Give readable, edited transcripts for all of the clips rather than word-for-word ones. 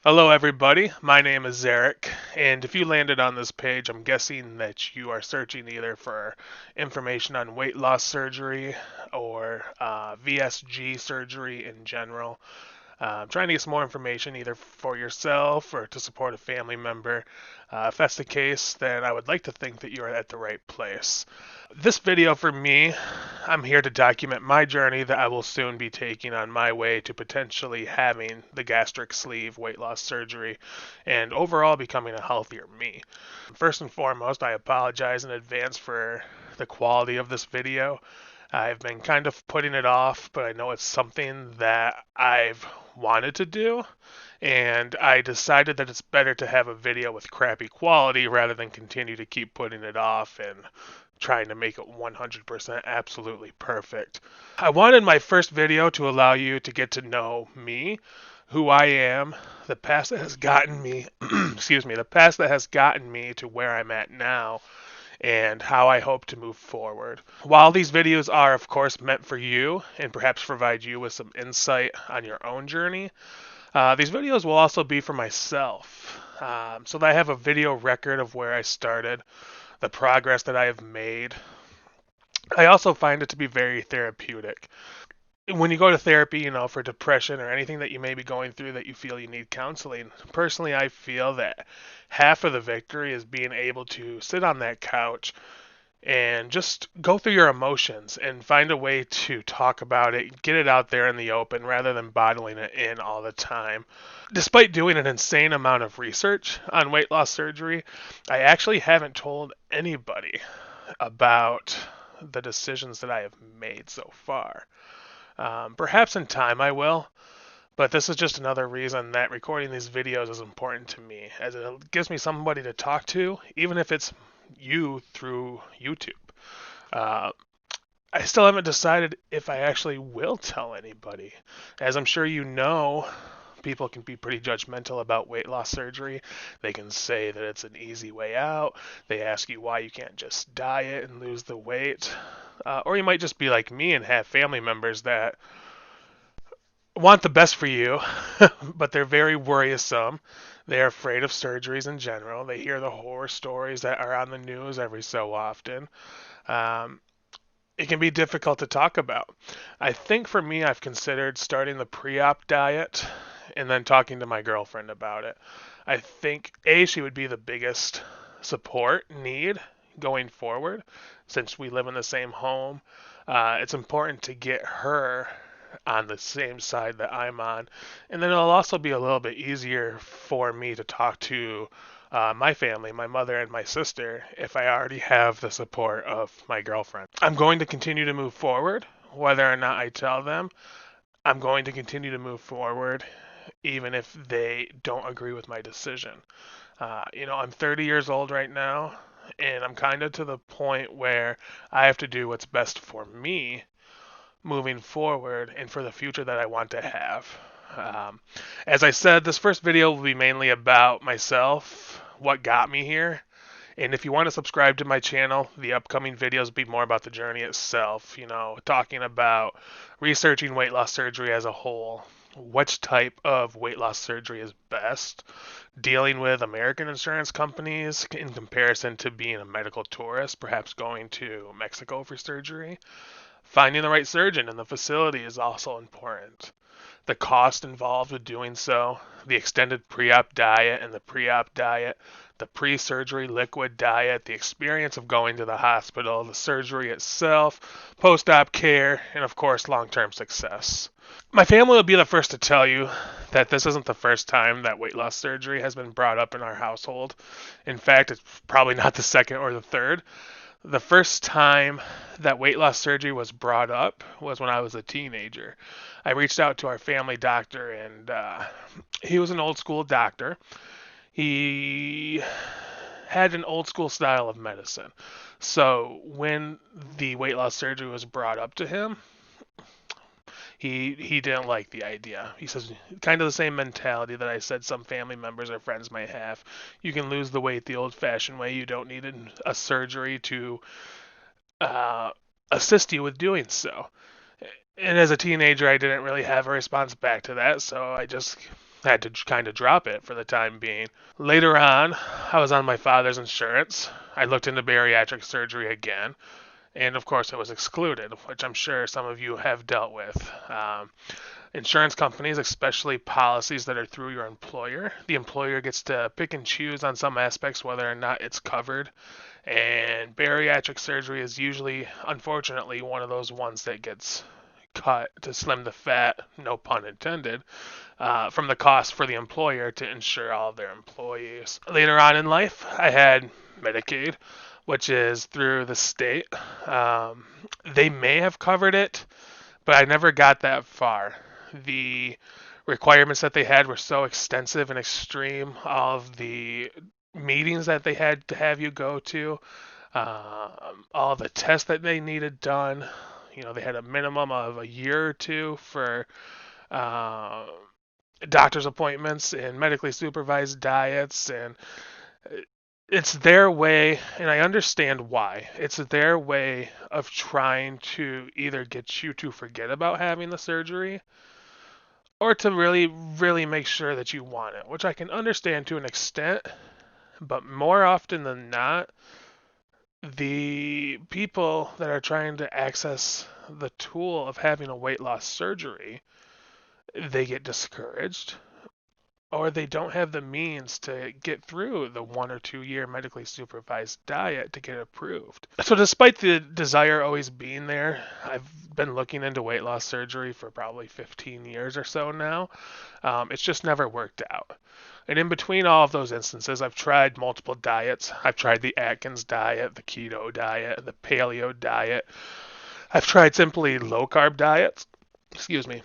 Hello, everybody. My name is Eric, and if you landed on this page, I'm guessing that you are searching either for information on weight loss surgery or VSG surgery in general. Trying to get some more information either for yourself or to support a family member. If that's the case, then I would like to think that you are at the right place. This video for me, I'm here to document my journey that I will soon be taking on my way to potentially having the gastric sleeve weight loss surgery and overall becoming a healthier me. First and foremost, I apologize in advance for the quality of this video. I've been kind of putting it off, but I know it's something that I've wanted to do, and I decided that it's better to have a video with crappy quality rather than continue to keep putting it off and trying to make it 100% absolutely perfect. I wanted my first video to allow you to get to know me, who I am, the past that has gotten me, excuse me, the past that has gotten me to where I'm at now, and how I hope to move forward. While these videos are, of course, meant for you and perhaps provide you with some insight on your own journey, these videos will also be for myself, so that I have a video record of where I started, the progress that I have made. I also find it to be very therapeutic. When you go to therapy, for depression or anything that you may be going through that you feel you need counseling, personally, I feel that half of the victory is being able to sit on that couch and just go through your emotions and find a way to talk about it, get it out there in the open rather than bottling it in all the time. Despite doing an insane amount of research on weight loss surgery, I actually haven't told anybody about the decisions that I have made so far. Perhaps in time I will, but this is just another reason that recording these videos is important to me, as it gives me somebody to talk to, even if it's you through YouTube. Uh, I still haven't decided if I actually will tell anybody. As I'm sure you know, people can be pretty judgmental about weight loss surgery. They can say that it's an easy way out. They ask you why you can't just diet and lose the weight. Or you might just be like me and have family members that want the best for you, but they're very worrisome. They're afraid of surgeries in general. They hear the horror stories that are on the news every so often. Um, it can be difficult to talk about. I think for me, I've considered starting the pre op diet and then talking to my girlfriend about it. I think, A, she would be the biggest support need going forward since we live in the same home. It's important to get her on the same side that I'm on. And then it'll also be a little bit easier for me to talk to my family, my mother and my sister, if I already have the support of my girlfriend. I'm going to continue to move forward, whether or not I tell them. I'm going to continue to move forward, even if they don't agree with my decision. I'm 30 years old right now, and I'm kind of to the point where I have to do what's best for me moving forward and for the future that I want to have. Um, as I said, this first video will be mainly about myself, what got me here, and if you want to subscribe to my channel, the upcoming videos will be more about the journey itself, talking about researching weight loss surgery as a whole, which type of weight loss surgery is best, dealing with American insurance companies in comparison to being a medical tourist, perhaps going to Mexico for surgery. Finding the right surgeon in the facility is also important. The cost involved with doing so, the extended pre-op diet and the pre-op diet, the pre-surgery liquid diet, the experience of going to the hospital, the surgery itself, post-op care, and of course long-term success. My family will be the first to tell you that this isn't the first time that weight loss surgery has been brought up in our household. In fact, it's probably not the second or the third. The first time that weight loss surgery was brought up was when I was a teenager. I reached out to our family doctor, and he was an old school doctor. He had an old school style of medicine. So when the weight loss surgery was brought up to him, he didn't like the idea. He says kind of the same mentality that I said some family members or friends might have. You can lose the weight the old-fashioned way. You don't need a surgery to uh, assist you with doing so. And as a teenager, I didn't really have a response back to that, so I just had to kind of drop it for the time being. Later on, I was on my father's insurance. I looked into bariatric surgery again, and of course, it was excluded, which I'm sure some of you have dealt with. Insurance companies, especially policies that are through your employer, the employer gets to pick and choose on some aspects whether or not it's covered. And bariatric surgery is usually, unfortunately, one of those ones that gets cut to slim the fat, no pun intended, from the cost for the employer to insure all of their employees. Later on in life, I had Medicaid, which is through the state. Um, they may have covered it, but I never got that far. The requirements that they had were so extensive and extreme. All of the meetings that they had to have you go to, all the tests that they needed done. They had a minimum of a year or two for uh, doctor's appointments and medically supervised diets, and it's their way, and I understand why. It's their way of trying to either get you to forget about having the surgery or to really, really make sure that you want it, which I can understand to an extent, but more often than not, the people that are trying to access the tool of having a weight loss surgery, they get discouraged or they don't have the means to get through the 1 or 2 year medically supervised diet to get approved. So, despite the desire always being there, I've been looking into weight loss surgery for probably 15 years or so now. It's just never worked out. And in between all of those instances, I've tried multiple diets. I've tried the Atkins diet, the keto diet, the paleo diet. I've tried simply low carb diets. Excuse me.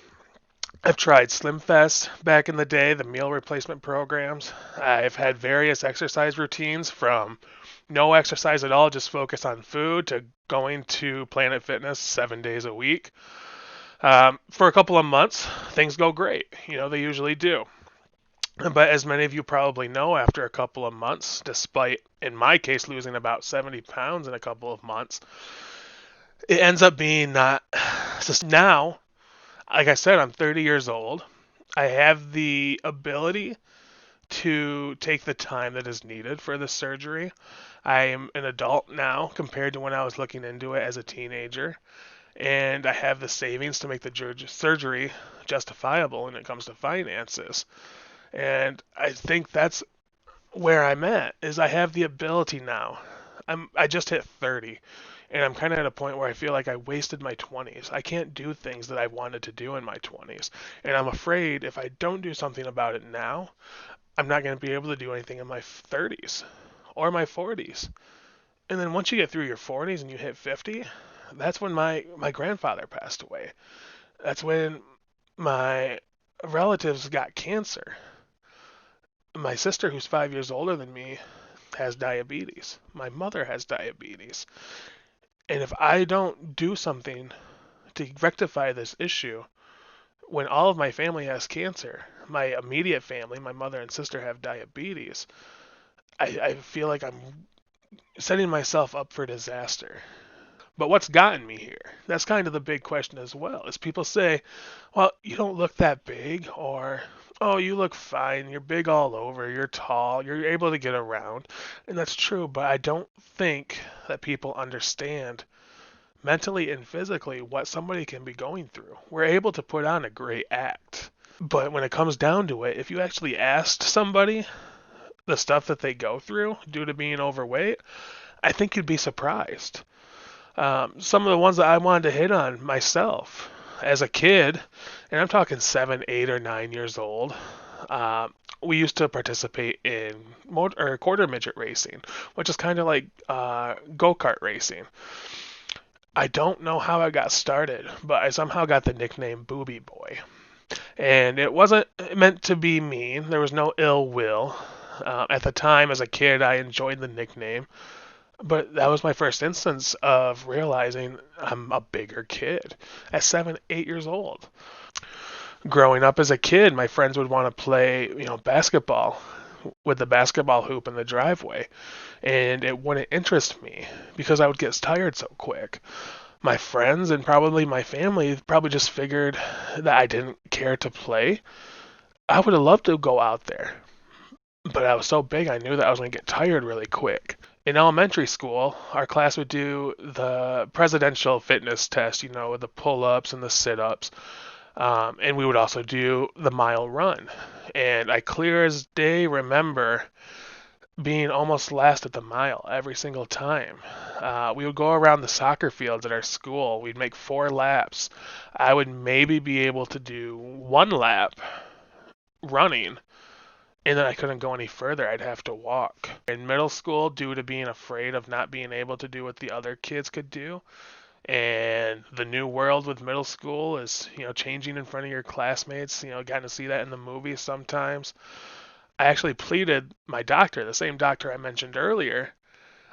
I've tried Slim Fast back in the day, the meal replacement programs. I've had various exercise routines from no exercise at all, just focus on food, to going to Planet Fitness 7 days a week. For a couple of months, things go great. They usually do. But as many of you probably know, after a couple of months, despite, in my case, losing about 70 pounds in a couple of months, it ends up being not. Now, like I said, I'm 30 years old. I have the ability to take the time that is needed for the surgery. I am an adult now compared to when I was looking into it as a teenager. And I have the savings to make the surgery justifiable when it comes to finances. And I think that's where I'm at, is I have the ability now. I just hit 30, and I'm kind of at a point where I feel like I wasted my 20s. I can't do things that I wanted to do in my 20s, and I'm afraid if I don't do something about it now, I'm not going to be able to do anything in my 30s or my 40s. And then once you get through your 40s and you hit 50, that's when my grandfather passed away. That's when my relatives got cancer. My sister, who's 5 years older than me, has diabetes. My mother has diabetes. And if I don't do something to rectify this issue, when all of my family has cancer, my immediate family, my mother and sister, have diabetes, I feel like I'm setting myself up for disaster. But what's gotten me here? That's kind of the big question as well. Is people say, well, you don't look that big, or, oh, you look fine, you're big all over, you're tall, you're able to get around. And that's true, but I don't think that people understand mentally and physically what somebody can be going through. We're able to put on a great act. But when it comes down to it, if you actually asked somebody the stuff that they go through due to being overweight, I think you'd be surprised. Some of the ones that I wanted to hit on myself as a kid, and I'm talking 7, 8, or 9 years old, we used to participate in quarter midget racing, which is kind of like go-kart racing. I don't know how I got started, but I somehow got the nickname Booby Boy. And it wasn't meant to be mean. There was no ill will. At the time, as a kid, I enjoyed the nickname. But that was my first instance of realizing I'm a bigger kid at 7, 8 years old. Growing up as a kid, my friends would want to play, basketball with the basketball hoop in the driveway. And it wouldn't interest me because I would get tired so quick. My friends and probably my family probably just figured that I didn't care to play. I would have loved to go out there, but I was so big I knew that I was going to get tired really quick. In elementary school, our class would do the presidential fitness test, with the pull ups and the sit ups. And we would also do the mile run. And I clear as day remember being almost last at the mile every single time. We would go around the soccer fields at our school. We'd make 4 laps. I would maybe be able to do 1 lap running, and then I couldn't go any further. I'd have to walk. In middle school, due to being afraid of not being able to do what the other kids could do, and the new world with middle school is, changing in front of your classmates, getting to see that in the movies sometimes. I actually pleaded my doctor, the same doctor I mentioned earlier,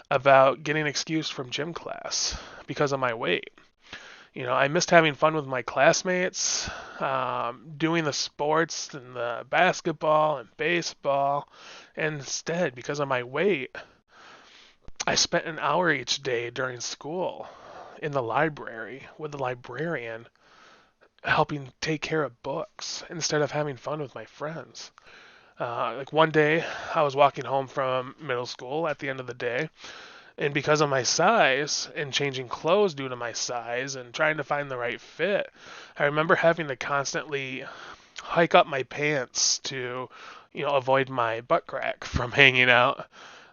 about getting excused from gym class because of my weight. I missed having fun with my classmates, doing the sports and the basketball and baseball. And instead, because of my weight, I spent an hour each day during school in the library with the librarian helping take care of books instead of having fun with my friends. Like one day, I was walking home from middle school at the end of the day, and because of my size and changing clothes due to my size and trying to find the right fit, I remember having to constantly hike up my pants to, avoid my butt crack from hanging out.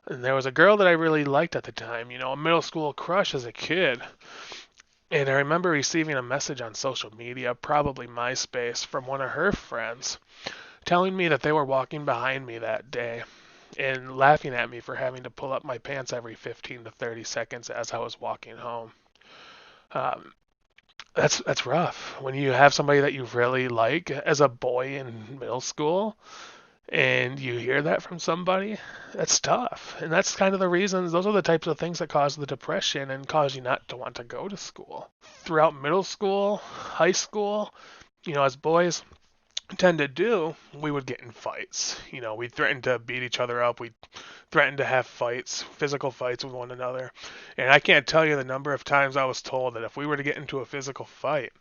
And there was a girl that I really liked at the time, a middle school crush as a kid. And I remember receiving a message on social media, probably MySpace, from one of her friends, telling me that they were walking behind me that day and laughing at me for having to pull up my pants every 15 to 30 seconds as I was walking home. Um, that's rough when you have somebody that you really like as a boy in middle school and you hear that from somebody. That's tough, and that's kind of the reasons. Those are the types of things that cause the depression and cause you not to want to go to school. Throughout middle school, high school, as boys tend to do, we would get in fights. We threatened to beat each other up. We threatened to have fights, physical fights with one another. And I can't tell you the number of times I was told that if we were to get into a physical fight,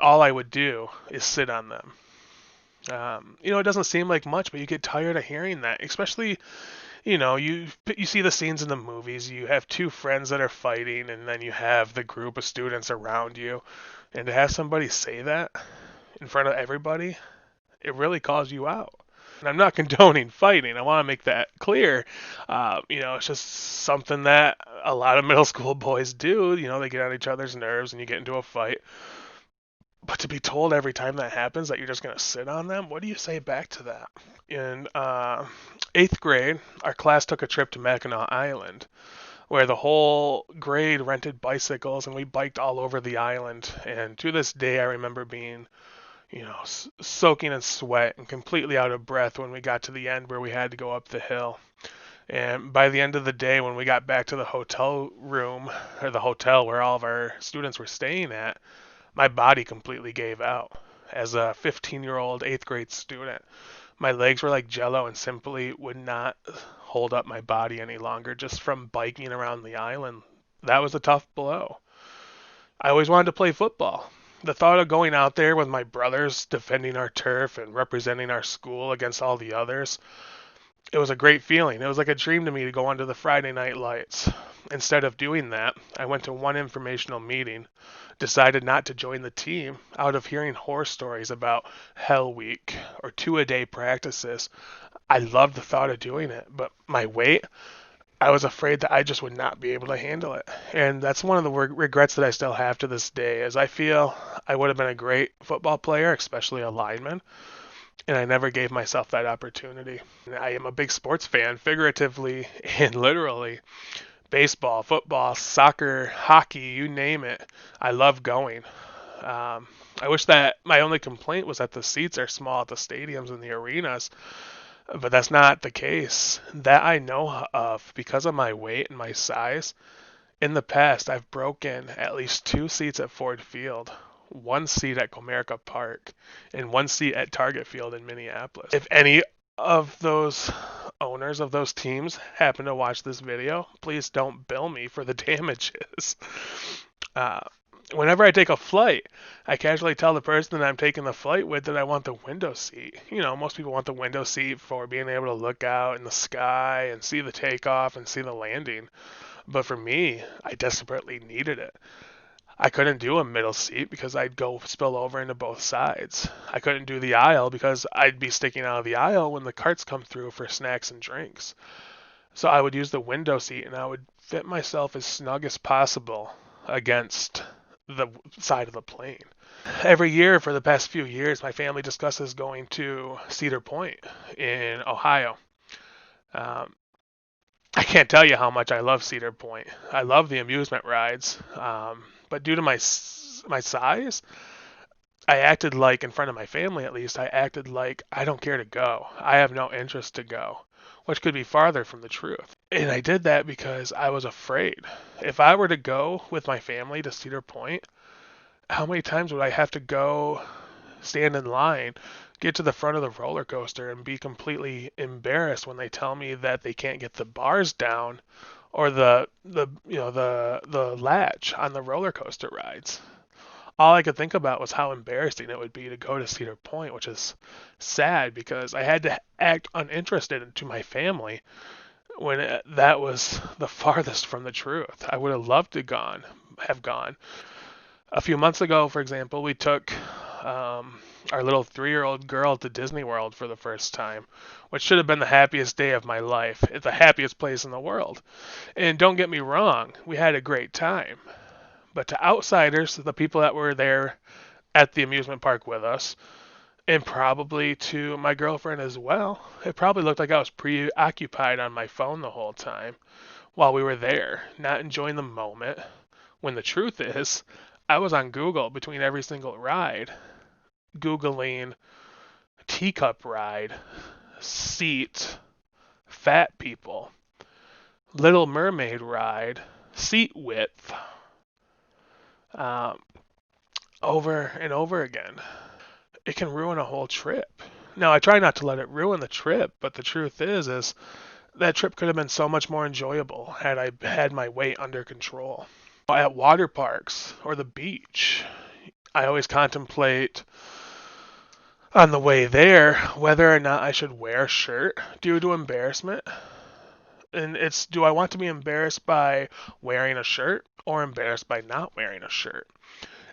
all I would do is sit on them. It doesn't seem like much, but you get tired of hearing that, especially, you see the scenes in the movies. You have two friends that are fighting, and then you have the group of students around you. And to have somebody say that in front of everybody, it really calls you out. And I'm not condoning fighting. I want to make that clear. It's just something that a lot of middle school boys do. They get on each other's nerves and you get into a fight. But to be told every time that happens that you're just going to sit on them, what do you say back to that? In 8th grade, our class took a trip to Mackinac Island, where the whole grade rented bicycles and we biked all over the island. And to this day, I remember being soaking in sweat and completely out of breath when we got to the end where we had to go up the hill. And by the end of the day, when we got back to the hotel room, or the hotel where all of our students were staying at, my body completely gave out. As a 15-year-old 8th grade student, my legs were like jello and simply would not hold up my body any longer just from biking around the island. That was a tough blow. I always wanted to play football. The thought of going out there with my brothers, defending our turf and representing our school against all the others, it was a great feeling. It was like a dream to me to go under the Friday night lights. Instead of doing that, I went to one informational meeting, decided not to join the team out of hearing horror stories about Hell Week or 2-a-day practices. I loved the thought of doing it, but my weight, I was afraid that I just would not be able to handle it. And that's one of the regrets that I still have to this day, is I feel I would have been a great football player, especially a lineman, and I never gave myself that opportunity. I am a big sports fan, figuratively and literally. Baseball, football, soccer, hockey, you name it. I love going. I wish that my only complaint was that the seats are small at the stadiums and the arenas, but that's not the case. That I know of because of my weight and my size. In the past, I've broken at least 2 seats at Ford Field, 1 seat at Comerica Park, and 1 seat at Target Field in Minneapolis. If any of those owners of those teams happen to watch this video, please don't bill me for the damages. Uh, Whenever I take a flight, I casually tell the person that I'm taking the flight with that I want the window seat. Most people want the window seat for being able to look out in the sky and see the takeoff and see the landing. But for me, I desperately needed it. I couldn't do a middle seat because I'd go spill over into both sides. I couldn't do the aisle because I'd be sticking out of the aisle when the carts come through for snacks and drinks. So I would use the window seat and I would fit myself as snug as possible against the side of the plane. Every year for the past few years, my family discusses going to Cedar Point in Ohio. Um, I can't tell you how much I love Cedar Point. I love the amusement rides, but due to my size, I acted like, in front of my family at least, I acted like I don't care to go. I have no interest to go, which could be farther from the truth. And I did that because I was afraid. If I were to go with my family to Cedar Point, how many times would I have to go stand in line, get to the front of the roller coaster, and be completely embarrassed when they tell me that they can't get the bars down or the latch on the roller coaster rides? All I could think about was how embarrassing it would be to go to Cedar Point, which is sad because I had to act uninterested to my family when that was the farthest from the truth. I would have loved to have gone. A few months ago, for example, we took our little 3-year-old girl to Disney World for the first time, which should have been the happiest day of my life. It's the happiest place in the world. And don't get me wrong, we had a great time. But to outsiders, the people that were there at the amusement park with us, and probably to my girlfriend as well, it probably looked like I was preoccupied on my phone the whole time while we were there, not enjoying the moment. When the truth is, I was on Google between every single ride, Googling teacup ride, seat, fat people, Little Mermaid ride, seat width, um, over and over again. It can ruin a whole trip. Now, I try not to let it ruin the trip, but the truth is that trip could have been so much more enjoyable had I had my weight under control. At water parks or the beach, I always contemplate on the way there whether or not I should wear a shirt due to embarrassment. And it's, do I want to be embarrassed by wearing a shirt or embarrassed by not wearing a shirt?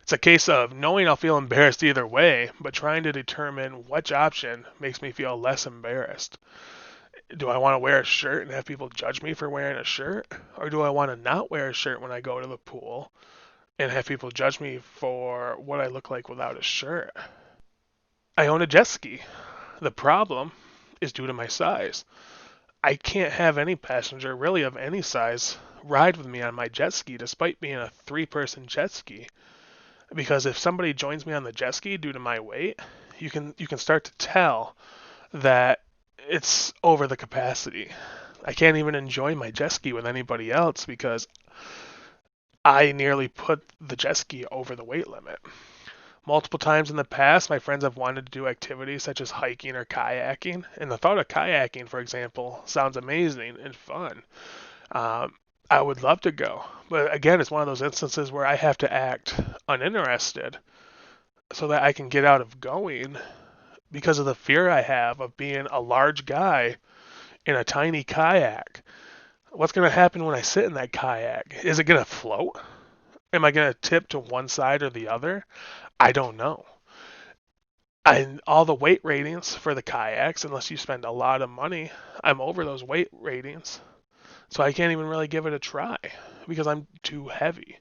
It's a case of knowing I'll feel embarrassed either way, but trying to determine which option makes me feel less embarrassed. Do I want to wear a shirt and have people judge me for wearing a shirt? Or do I want to not wear a shirt when I go to the pool and have people judge me for what I look like without a shirt? I own a jet ski. The problem is due to my size. I can't have any passenger, really of any size, ride with me on my jet ski despite being a 3-person jet ski. Because if somebody joins me on the jet ski due to my weight, you can start to tell that it's over the capacity. I can't even enjoy my jet ski with anybody else because I nearly put the jet ski over the weight limit. Multiple times in the past, my friends have wanted to do activities such as hiking or kayaking, and the thought of kayaking, for example, sounds amazing and fun. I would love to go, but again, it's one of those instances where I have to act uninterested so that I can get out of going because of the fear I have of being a large guy in a tiny kayak. What's going to happen when I sit in that kayak? Is it going to float? Am I going to tip to one side or the other? I don't know. And all the weight ratings for the kayaks, unless you spend a lot of money, I'm over those weight ratings. So I can't even really give it a try because I'm too heavy.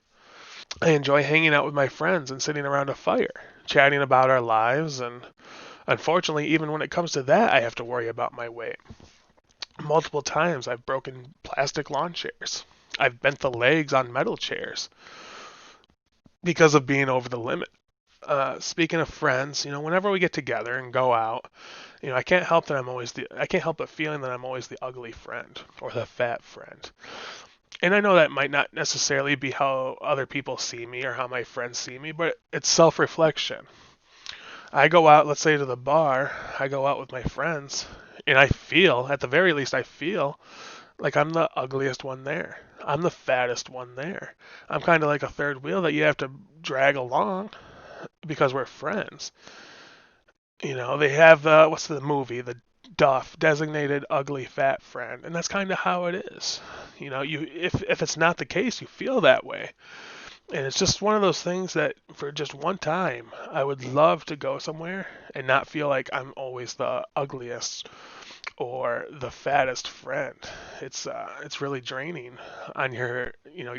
I enjoy hanging out with my friends and sitting around a fire, chatting about our lives, and unfortunately, even when it comes to that, I have to worry about my weight. Multiple times I've broken plastic lawn chairs. I've bent the legs on metal chairs because of being over the limit. Speaking of friends, whenever we get together and go out, I can't help but feeling that I'm always the ugly friend or the fat friend. And I know that might not necessarily be how other people see me or how my friends see me, but it's self-reflection. I go out, let's say to the bar, I go out with my friends, and at the very least, I feel like I'm the ugliest one there. I'm the fattest one there. I'm kind of like a third wheel that you have to drag along because we're friends. They have what's the movie? The Duff, designated ugly fat friend, and that's kind of how it is. You if it's not the case, you feel that way. And it's just one of those things that for just one time, I would love to go somewhere and not feel like I'm always the ugliest or the fattest friend. It's really draining on your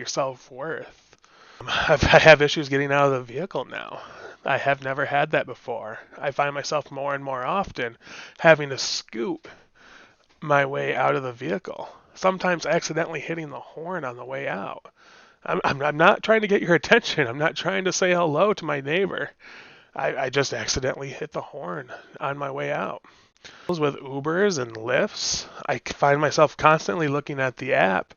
self-worth. I have issues getting out of the vehicle now. I have never had that before. I find myself more and more often having to scoot my way out of the vehicle, sometimes accidentally hitting the horn on the way out. I'm not trying to get your attention. I'm not trying to say hello to my neighbor. I just accidentally hit the horn on my way out. With Ubers and Lyfts, I find myself constantly looking at the app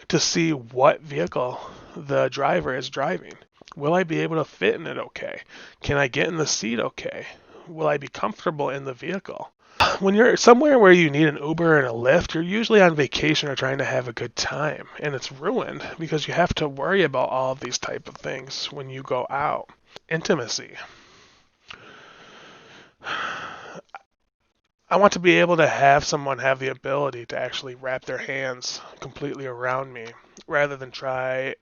to see what vehicle the driver is driving. Will I be able to fit in it okay? Can I get in the seat okay? Will I be comfortable in the vehicle? When you're somewhere where you need an Uber and a Lyft, you're usually on vacation or trying to have a good time, and it's ruined because you have to worry about all of these type of things when you go out. Intimacy. I want to be able to have someone have the ability to actually wrap their hands completely around me rather than try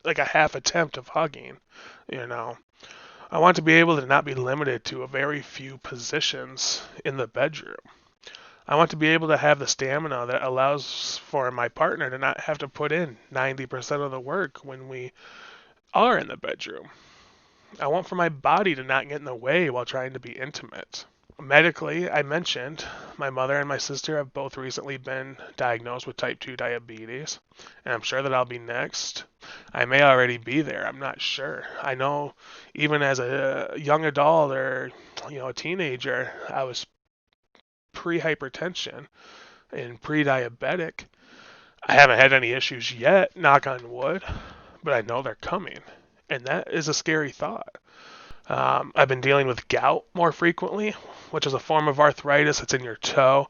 like a half attempt of hugging, you know. I want to be able to not be limited to a very few positions in the bedroom. I want to be able to have the stamina that allows for my partner to not have to put in 90% of the work when we are in the bedroom. I want for my body to not get in the way while trying to be intimate. Medically, I mentioned my mother and my sister have both recently been diagnosed with type 2 diabetes, and I'm sure that I'll be next. I may already be there, I'm not sure. I know even as a young adult or a teenager, I was pre-hypertension and pre-diabetic. I haven't had any issues yet, knock on wood, but I know they're coming, and that is a scary thought. I've been dealing with gout more frequently, which is a form of arthritis that's in your toe.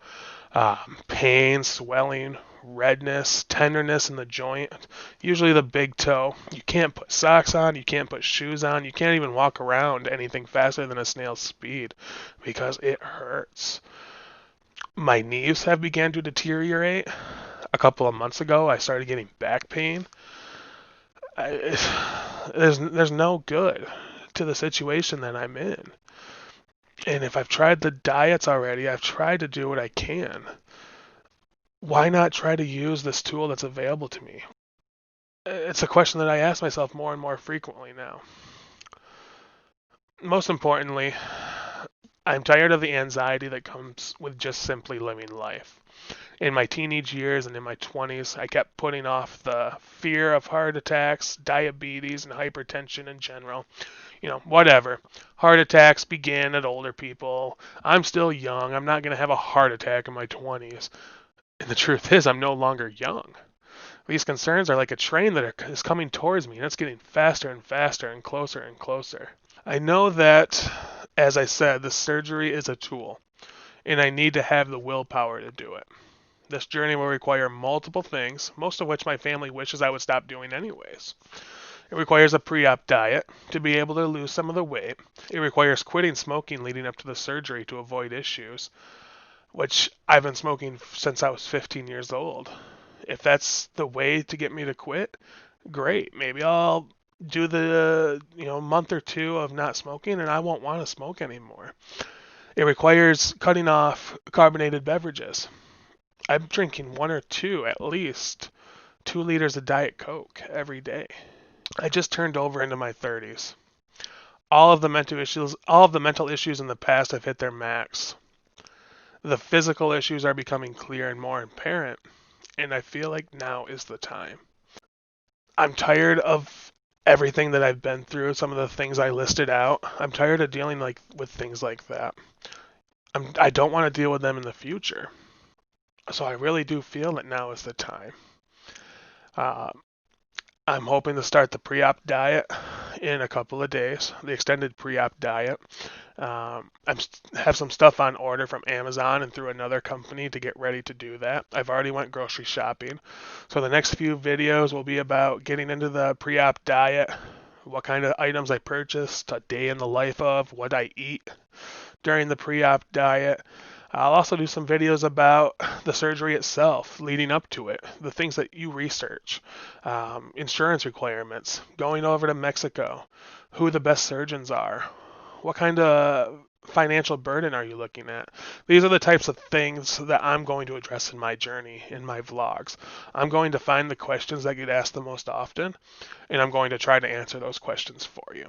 Pain, swelling, redness, tenderness in the joint, usually the big toe. You can't put socks on, you can't put shoes on, you can't even walk around anything faster than a snail's speed because it hurts. My knees have begun to deteriorate. A couple of months ago, I started getting back pain. There's no good to the situation that I'm in. And if I've tried the diets already, I've tried to do what I can. Why not try to use this tool that's available to me? It's a question that I ask myself more and more frequently now. Most importantly, I'm tired of the anxiety that comes with just simply living life. In my teenage years and in my 20s, I kept putting off the fear of heart attacks, diabetes, and hypertension in general. Whatever. Heart attacks begin at older people. I'm still young. I'm not going to have a heart attack in my 20s. And the truth is, I'm no longer young. These concerns are like a train that is coming towards me, and it's getting faster and faster and closer and closer. I know that, as I said, the surgery is a tool, and I need to have the willpower to do it. This journey will require multiple things, most of which my family wishes I would stop doing anyways. It requires a pre-op diet to be able to lose some of the weight. It requires quitting smoking leading up to the surgery to avoid issues, which I've been smoking since I was 15 years old. If that's the way to get me to quit, great. Maybe I'll do the month or two of not smoking and I won't want to smoke anymore. It requires cutting off carbonated beverages. I'm drinking one or two, at least 2 liters of Diet Coke every day. I just turned over into my 30s. All of the mental issues in the past have hit their max. The physical issues are becoming clear and more apparent, and I feel like now is the time. I'm tired of everything that I've been through, some of the things I listed out. I'm tired of dealing with things like that. I don't want to deal with them in the future. So I really do feel that now is the time. I'm hoping to start the pre-op diet in a couple of days, the extended pre-op diet. I have some stuff on order from Amazon and through another company to get ready to do that. I've already went grocery shopping. So the next few videos will be about getting into the pre-op diet, what kind of items I purchased, a day in the life of, what I eat during the pre-op diet. I'll also do some videos about the surgery itself, leading up to it, the things that you research, insurance requirements, going over to Mexico, who the best surgeons are, what kind of financial burden are you looking at? These are the types of things that I'm going to address in my journey, in my vlogs. I'm going to find the questions that get asked the most often, and I'm going to try to answer those questions for you.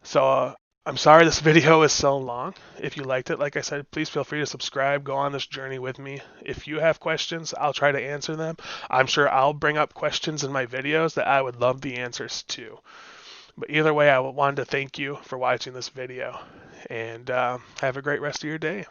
So I'm sorry this video is so long. If you liked it, like I said, please feel free to subscribe. Go on this journey with me. If you have questions, I'll try to answer them. I'm sure I'll bring up questions in my videos that I would love the answers to. But either way, I wanted to thank you for watching this video, and have a great rest of your day.